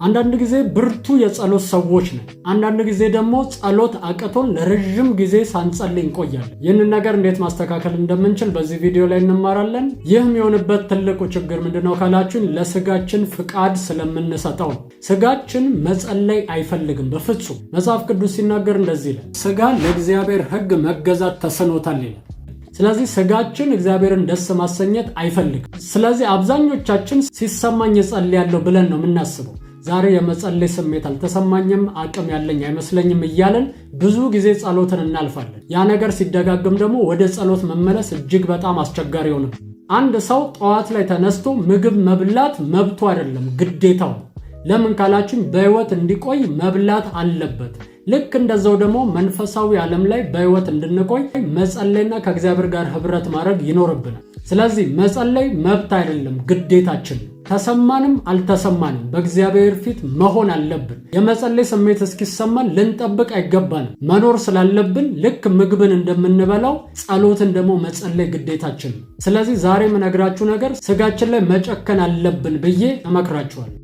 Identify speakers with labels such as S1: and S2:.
S1: አንዳንድ ጊዜ ብርቱ የጸሎት ሰዎች ነን። አንዳንድ ጊዜ ደግሞ ጸሎት አቅቶን ለረጅም ጊዜ ሳንጸልይ እንቆያለን። ይህንን ነገር እንዴት ማስተካከል እንደምንችል በዚህ ቪዲዮ ላይ እንማራለን። ይህም የሆነበት ትልቁ ችግር ምንድነው ካላችሁን ለስጋችን ፍቃድ ስለምንሰጠው ነው። ስጋችን መጸለይ አይፈልግም በፍጹም። መጽሐፍ ቅዱስ ሲናገር እንደዚህ ይላል፣ ስጋ ለእግዚአብሔር ሕግ መገዛት ተስኖታል ይላል። ስለዚህ ስጋችን እግዚአብሔርን ደስ ማሰኘት አይፈልግም። ስለዚህ አብዛኞቻችን ሲሰማኝ እጸልያለሁ ብለን ነው የምናስበው። ዛሬ የመጸለይ ስሜት አልተሰማኝም፣ አቅም ያለኝ አይመስለኝም እያለን ብዙ ጊዜ ጸሎትን እናልፋለን። ያ ነገር ሲደጋግም ደግሞ ወደ ጸሎት መመለስ እጅግ በጣም አስቸጋሪ ሆነ። አንድ ሰው ጠዋት ላይ ተነስቶ ምግብ መብላት መብቱ አይደለም፣ ግዴታው ነው። ለምን ካላችን በህይወት እንዲቆይ መብላት አለበት። ልክ እንደዛው ደግሞ መንፈሳዊ ዓለም ላይ በህይወት እንድንቆይ መጸለይና ከእግዚአብሔር ጋር ህብረት ማድረግ ይኖርብናል። ስለዚህ መጸለይ መብት አይደለም፣ ግዴታችን ነው። ተሰማንም አልተሰማንም በእግዚአብሔር ፊት መሆን አለብን። የመጸለይ ስሜት እስኪሰማን ልንጠብቅ አይገባንም። መኖር ስላለብን ልክ ምግብን እንደምንበላው ጸሎትን ደግሞ መጸለይ ግዴታችን ነው። ስለዚህ ዛሬ የምነግራችሁ ነገር ስጋችን ላይ መጨከን አለብን ብዬ እመክራችኋለሁ።